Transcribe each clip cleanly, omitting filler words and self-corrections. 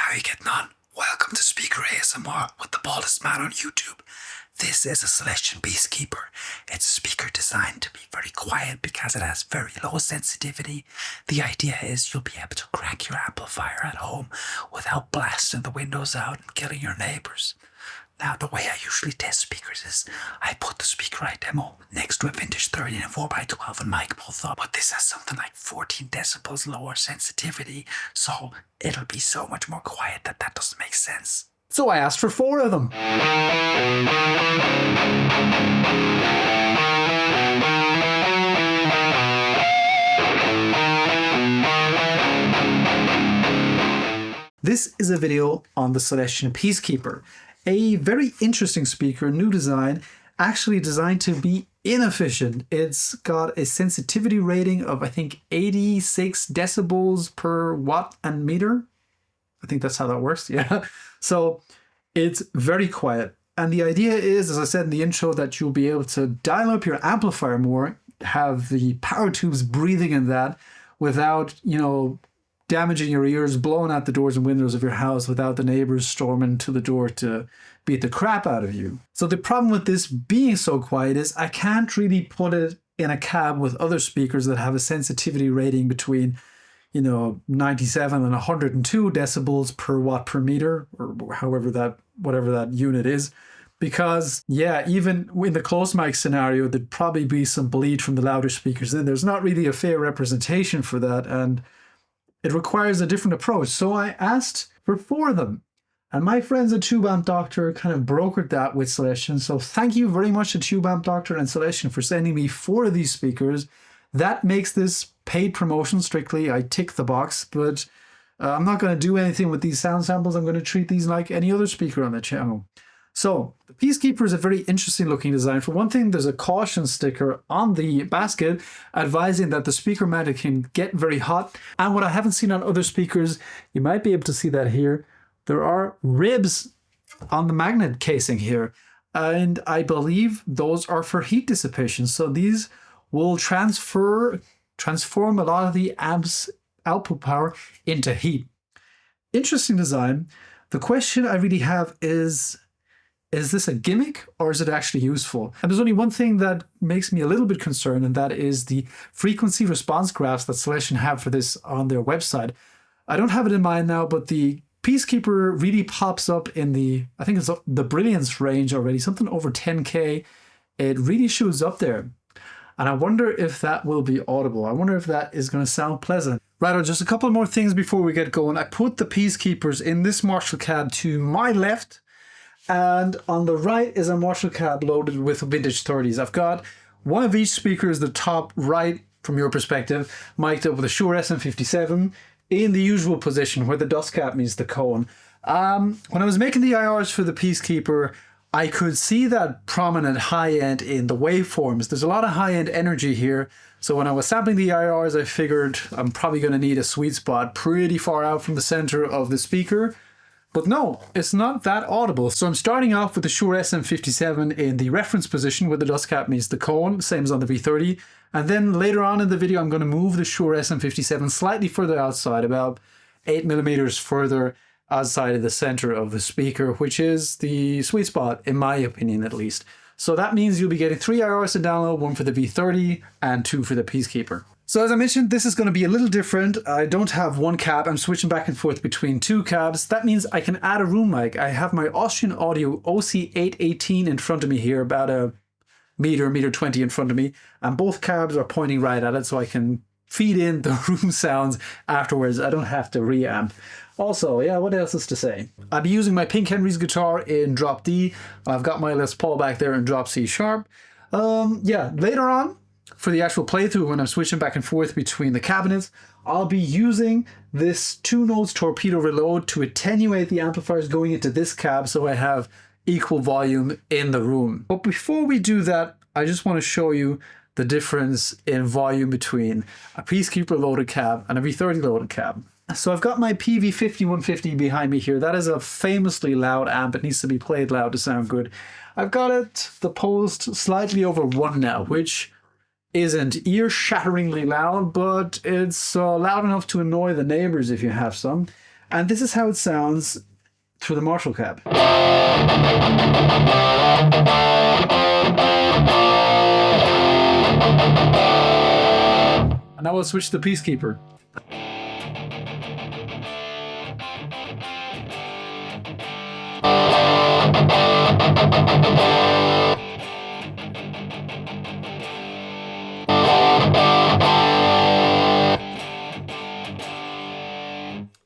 How you getting on? Welcome to Speaker ASMR with the baldest man on YouTube. This is a Celestion Peacekeeper. It's a speaker designed to be very quiet because it has very low sensitivity. The idea is you'll be able to crack your amplifier at home without blasting the windows out and killing your neighbors. Now, the way I usually test speakers is I put the speaker I demo next to a vintage 30 and 4x12 and mic both up, but this has something like 14 decibels lower sensitivity, so it'll be so much more quiet that doesn't make sense. So I asked for 4 of them. This is a video on the Celestion Peacekeeper. A very interesting speaker, new design, actually designed to be inefficient. It's got a sensitivity rating of, I think, 86 decibels per watt and meter. I think that's how that works, yeah. So it's very quiet. And the idea is, as I said in the intro, that you'll be able to dial up your amplifier more, have the power tubes breathing in that without, damaging your ears, blowing out the doors and windows of your house without the neighbors storming to the door to beat the crap out of you. So the problem with this being so quiet is I can't really put it in a cab with other speakers that have a sensitivity rating between 97 and 102 decibels per watt per meter, or whatever that unit is. Because, even in the close mic scenario, there'd probably be some bleed from the louder speakers in. There's not really a fair representation for that, and it requires a different approach. So I asked for 4 of them. And my friends at Tube Amp Doctor kind of brokered that with Celestion. So thank you very much to Tube Amp Doctor and Celestion for sending me 4 of these speakers. That makes this paid promotion strictly. I tick the box, but I'm not going to do anything with these sound samples. I'm going to treat these like any other speaker on the channel. So the Peacekeeper is a very interesting looking design. For one thing, there's a caution sticker on the basket advising that the speaker mounted can get very hot. And what I haven't seen on other speakers, you might be able to see that here, there are ribs on the magnet casing here. And I believe those are for heat dissipation. So these will transform a lot of the amp's output power into heat. Interesting design. The question I really have is this a gimmick or is it actually useful? And there's only one thing that makes me a little bit concerned, and that is the frequency response graphs that Celestion have for this on their website. I don't have it in mind now, but the Peacekeeper really pops up in I think it's the brilliance range already, something over 10K. It really shows up there. And I wonder if that will be audible. I wonder if that is going to sound pleasant. Right, just a couple more things before we get going. I put the Peacekeepers in this Marshall cab to my left, and on the right is a Marshall cab loaded with vintage 30s. I've got one of each speaker is the top right, from your perspective, mic'd up with a Shure SM57 in the usual position where the dust cap meets the cone. When I was making the IRs for the Peacekeeper, I could see that prominent high end in the waveforms. There's a lot of high end energy here. So when I was sampling the IRs, I figured I'm probably going to need a sweet spot pretty far out from the center of the speaker. But no, it's not that audible. So I'm starting off with the Shure SM57 in the reference position where the dust cap meets the cone, same as on the V30. And then later on in the video, I'm going to move the Shure SM57 slightly further outside, about 8mm further outside of the center of the speaker, which is the sweet spot, in my opinion at least. So that means you'll be getting 3 IRs to download, 1 for the V30 and 2 for the Peacekeeper. So as I mentioned, this is going to be a little different. I don't have one cab. I'm switching back and forth between 2 cabs. That means I can add a room mic. I have my Austrian Audio OC818 in front of me here, about a meter 20 in front of me. And both cabs are pointing right at it, so I can feed in the room sounds afterwards. I don't have to reamp. Also, what else is to say? I'll be using my Pink Henry's guitar in drop D. I've got my Les Paul back there in drop C sharp. Later on, for the actual playthrough, when I'm switching back and forth between the cabinets, I'll be using this 2 notes torpedo reload to attenuate the amplifiers going into this cab so I have equal volume in the room. But before we do that, I just want to show you the difference in volume between a Peacekeeper loaded cab and a V30 loaded cab. So I've got my PV5150 behind me here. That is a famously loud amp. It needs to be played loud to sound good. I've got it the post slightly over 1 now, which isn't ear-shatteringly loud, but it's loud enough to annoy the neighbors if you have some. And this is how it sounds through the Marshall cab. And now we'll switch to Peacekeeper.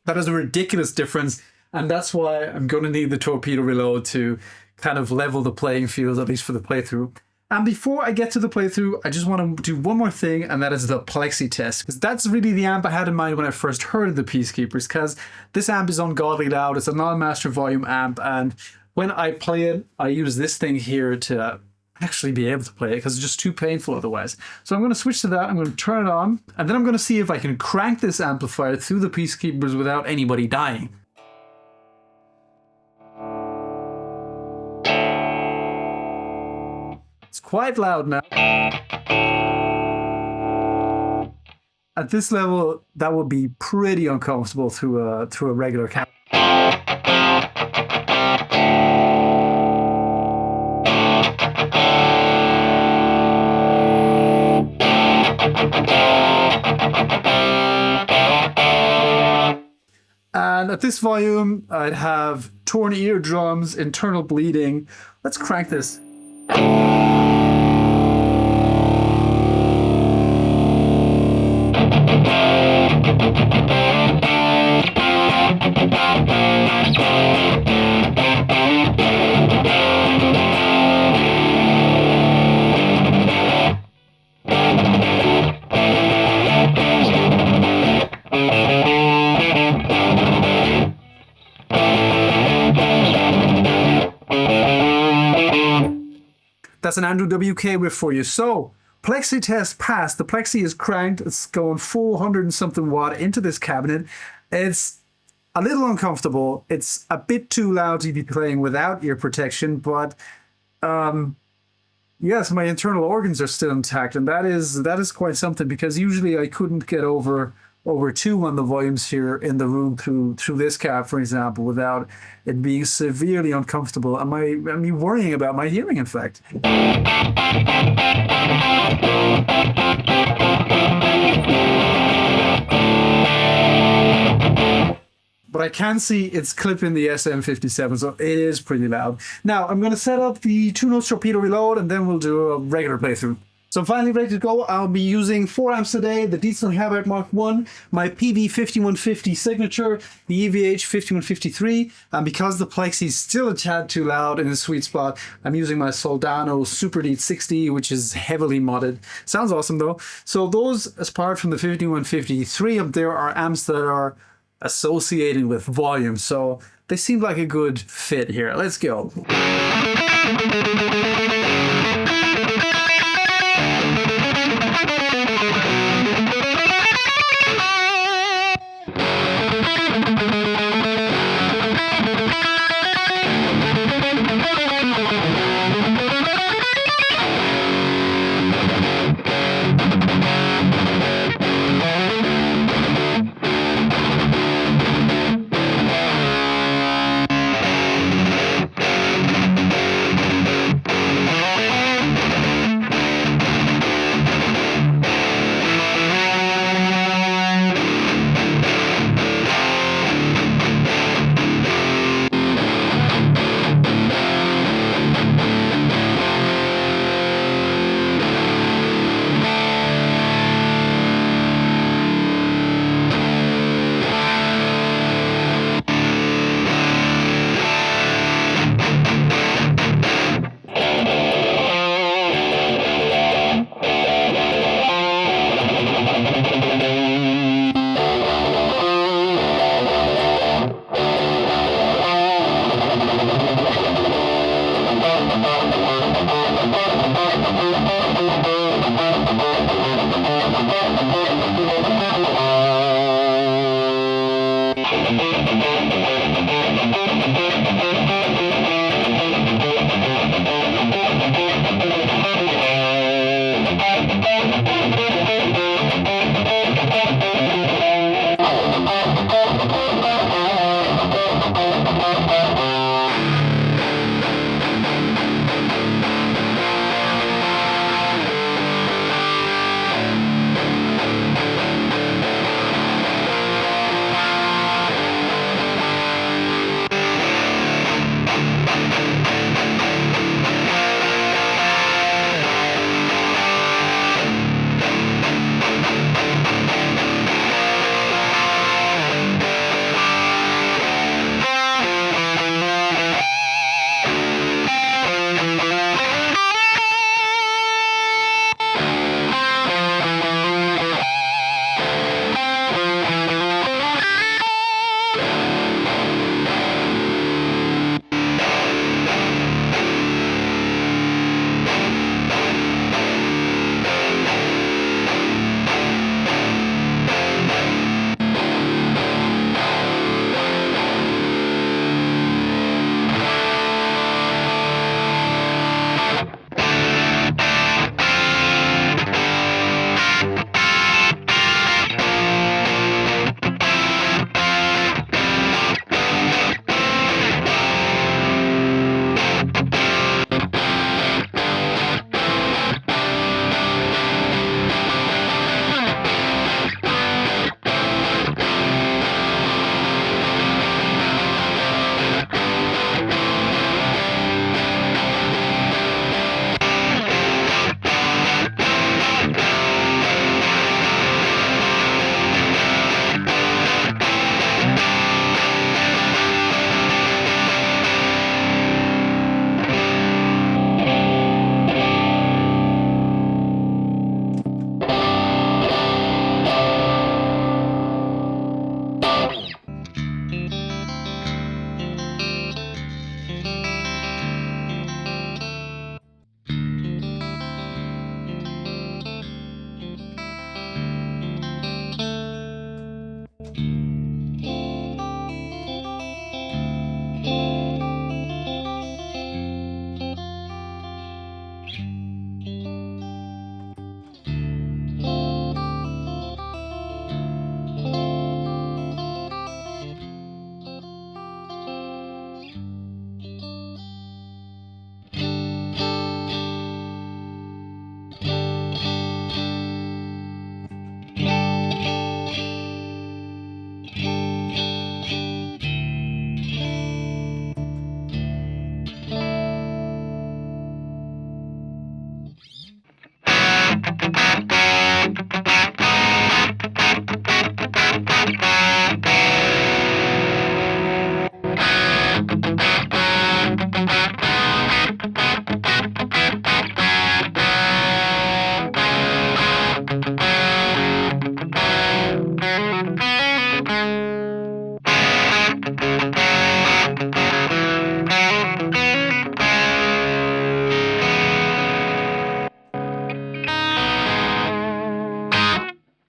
That is a ridiculous difference, and that's why I'm going to need the torpedo reload to kind of level the playing field, at least for the playthrough. And before I get to the playthrough, I just want to do one more thing, and that is the Plexi Test. Because that's really the amp I had in mind when I first heard of the Peacekeepers, because this amp is ungodly loud. It's a non-master volume amp, and when I play it, I use this thing here to actually be able to play it because it's just too painful otherwise. So I'm going to switch to that. I'm going to turn it on, and then I'm going to see if I can crank this amplifier through the Peacekeepers without anybody dying. It's quite loud now. At this level, that would be pretty uncomfortable through a regular cab. And at this volume, I'd have torn eardrums, internal bleeding. Let's crank this. That's an Andrew WK riff for you. So, Plexi Test passed. The Plexi is cranked. It's going 400 and something watt into this cabinet. It's a little uncomfortable. It's a bit too loud to be playing without ear protection, but yes, my internal organs are still intact, and that is quite something, because usually I couldn't get over 2 on the volumes here in the room through this cab, for example, without it being severely uncomfortable and me worrying about my hearing, in fact. But I can see it's clipping the SM57, so it is pretty loud. Now, I'm going to set up the 2-note torpedo reload, and then we'll do a regular playthrough. So I'm finally ready to go. I'll be using 4 amps today, the Diesel Havoc Mark I, my PV5150 signature, the EVH 5153, and because the Plexi is still a tad too loud in the sweet spot, I'm using my Soldano Super Deep 60, which is heavily modded. Sounds awesome though. So those, apart from the 5153 up there, are amps that are associated with volume, so they seem like a good fit here. Let's go.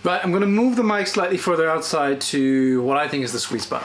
Right, I'm going to move the mic slightly further outside to what I think is the sweet spot.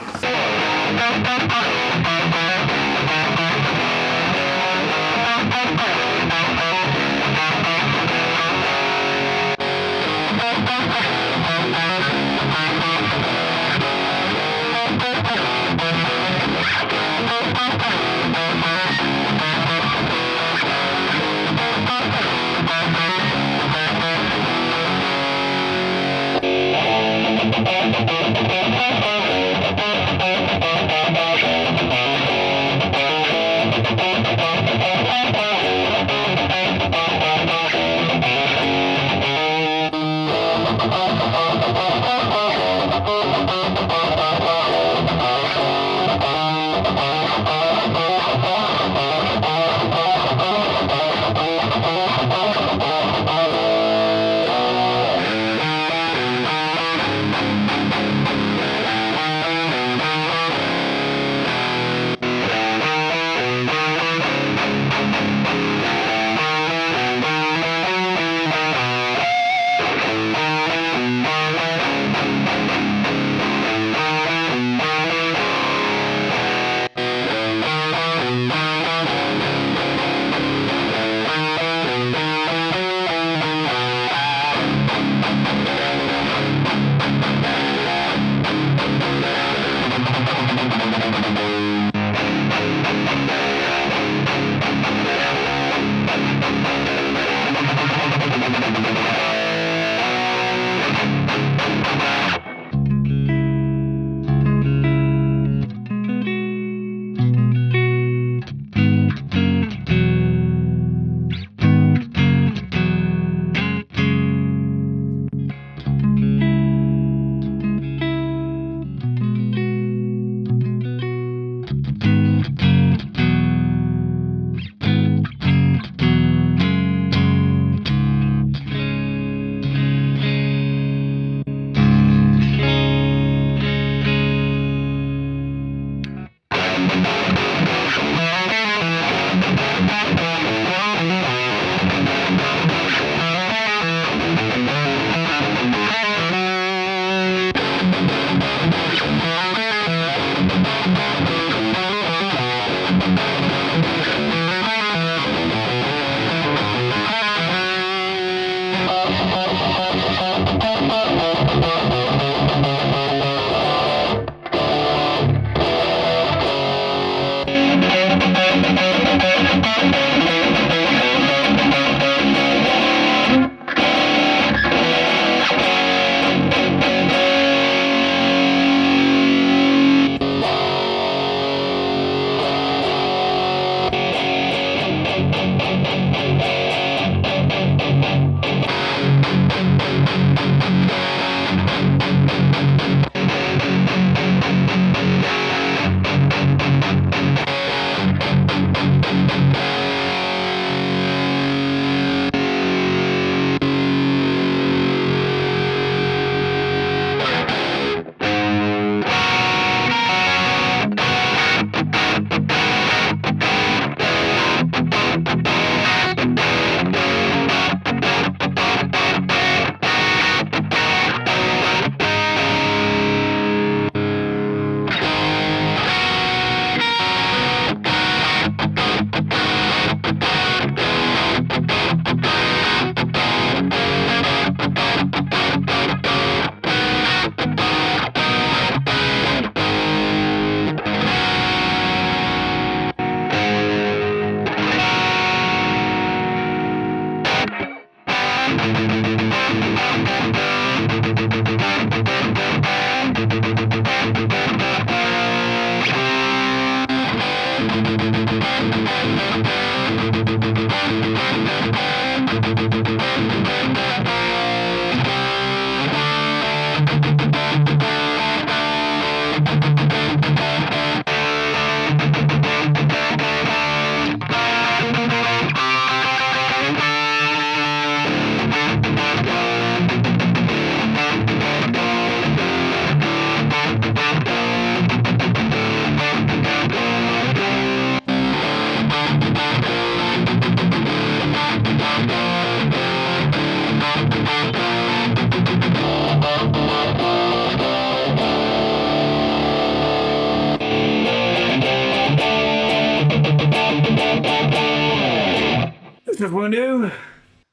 Everyone new.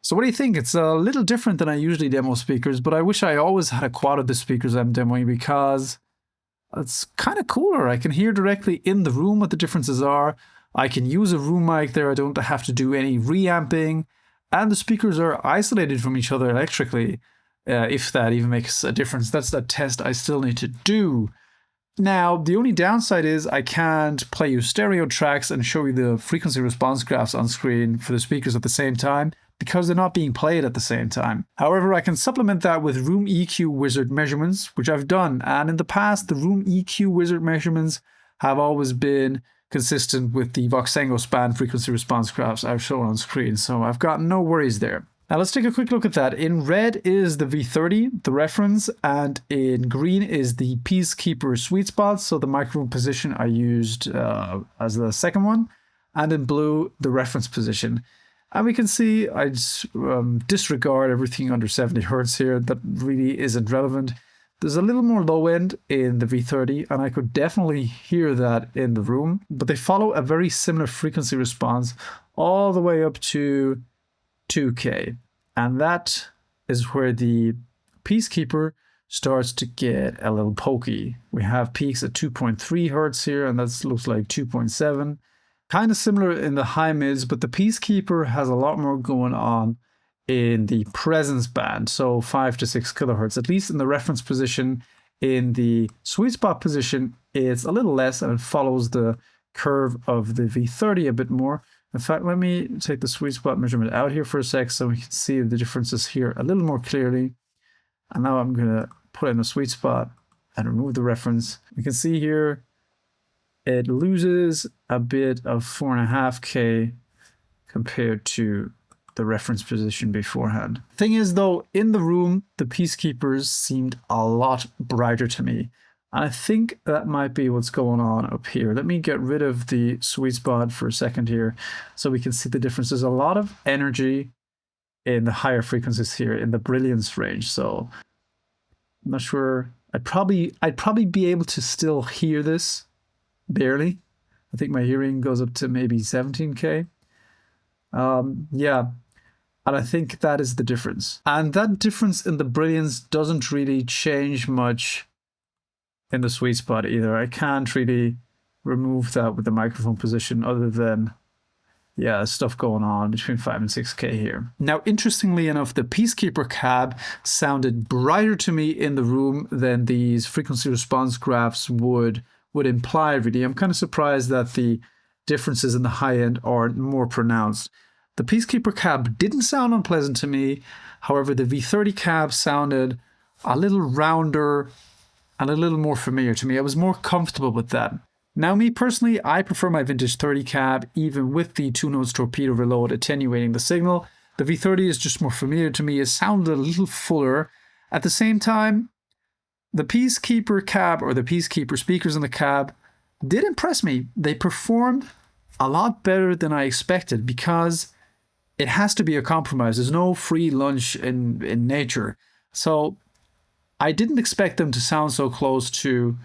So what do you think? It's a little different than I usually demo speakers, but I wish I always had a quad of the speakers I'm demoing because it's kind of cooler. I can hear directly in the room what the differences are. I can use a room mic there. I don't have to do any reamping. And the speakers are isolated from each other electrically, if that even makes a difference. That's that test I still need to do. Now, the only downside is I can't play you stereo tracks and show you the frequency response graphs on screen for the speakers at the same time because they're not being played at the same time. However, I can supplement that with Room EQ Wizard measurements, which I've done. And in the past, the Room EQ Wizard measurements have always been consistent with the Voxengo span frequency response graphs I've shown on screen. So I've got no worries there. Now let's take a quick look at that. In red is the V30, the reference, and in green is the Peacekeeper sweet spot. So the microphone position I used as the second one, and in blue, the reference position. And we can see I disregard everything under 70 Hertz here. That really isn't relevant. There's a little more low end in the V30, and I could definitely hear that in the room, but they follow a very similar frequency response all the way up to 2K, and that is where the Peacekeeper starts to get a little pokey. We have peaks at 2.3 Hertz here, and that looks like 2.7. Kind of similar in the high mids, but the Peacekeeper has a lot more going on in the presence band, so 5 to 6 kilohertz, at least in the reference position. In the sweet spot position, it's a little less, and it follows the curve of the V30 a bit more. In fact, let me take the sweet spot measurement out here for a sec so we can see the differences here a little more clearly. And now I'm going to put in the sweet spot and remove the reference. We can see here it loses a bit of 4.5K compared to the reference position beforehand. Thing is though, in the room, the Peacekeepers seemed a lot brighter to me. And I think that might be what's going on up here. Let me get rid of the sweet spot for a second here so we can see the difference. There's a lot of energy in the higher frequencies here in the brilliance range. So I'm not sure. I'd probably be able to still hear this barely. I think my hearing goes up to maybe 17K. Yeah. And I think that is the difference. And that difference in the brilliance doesn't really change much in the sweet spot either. I can't really remove that with the microphone position other than, yeah, stuff going on between 5 and 6K here. Now, interestingly enough, the Peacekeeper cab sounded brighter to me in the room than these frequency response graphs would imply, really. I'm kind of surprised that the differences in the high end aren't more pronounced. The Peacekeeper cab didn't sound unpleasant to me. However, the V30 cab sounded a little rounder and a little more familiar to me. I was more comfortable with that. Now, me personally, I prefer my vintage 30 cab, even with the 2-notes torpedo reload attenuating the signal. The V30 is just more familiar to me. It sounded a little fuller. At the same time, the Peacekeeper cab, or the Peacekeeper speakers in the cab, did impress me. They performed a lot better than I expected because it has to be a compromise. There's no free lunch in nature. So I didn't expect them to sound so close to,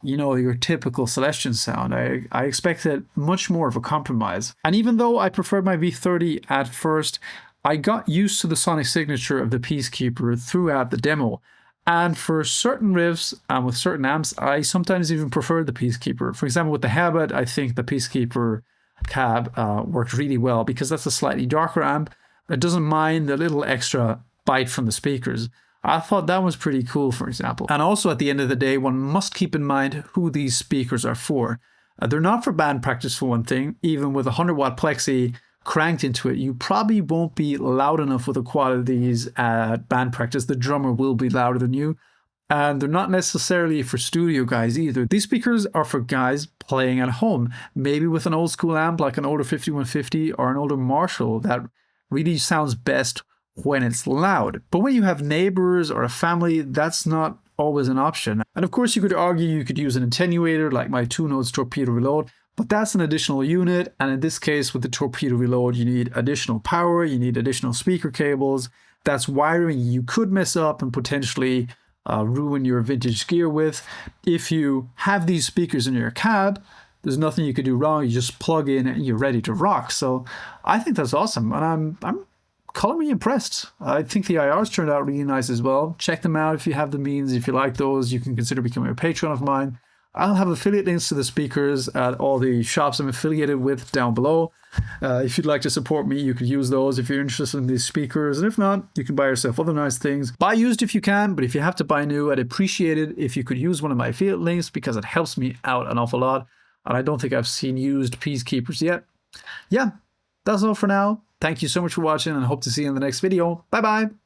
you know, your typical Celestion sound. I expected much more of a compromise. And even though I preferred my V30 at first, I got used to the sonic signature of the Peacekeeper throughout the demo. And for certain riffs and with certain amps, I sometimes even preferred the Peacekeeper. For example, with the Habit, I think the Peacekeeper cab worked really well because that's a slightly darker amp that doesn't mind the little extra bite from the speakers. I thought that was pretty cool, for example. And also at the end of the day, one must keep in mind who these speakers are for. They're not for band practice, for one thing. Even with a 100-watt Plexi cranked into it, you probably won't be loud enough with the qualities at band practice. The drummer will be louder than you. And they're not necessarily for studio guys either. These speakers are for guys playing at home, maybe with an old school amp like an older 5150 or an older Marshall that really sounds best when it's loud. But when you have neighbors or a family, that's not always an option. And of course, you could argue you could use an attenuator like my 2-notes torpedo reload, but that's an additional unit. And in this case, with the torpedo reload, you need additional power, you need additional speaker cables. That's wiring you could mess up and potentially ruin your vintage gear with. If you have these speakers in your cab, there's nothing you could do wrong. You just plug in and you're ready to rock. So I think that's awesome. And I'm colorfully impressed. I think the IRs turned out really nice as well. Check them out if you have the means. If you like those, you can consider becoming a patron of mine. I'll have affiliate links to the speakers at all the shops I'm affiliated with down below. If you'd like to support me, you could use those if you're interested in these speakers. And if not, you can buy yourself other nice things. Buy used if you can, but if you have to buy new, I'd appreciate it if you could use one of my affiliate links because it helps me out an awful lot. And I don't think I've seen used Peacekeepers yet. Yeah, that's all for now. Thank you so much for watching and I hope to see you in the next video. Bye bye.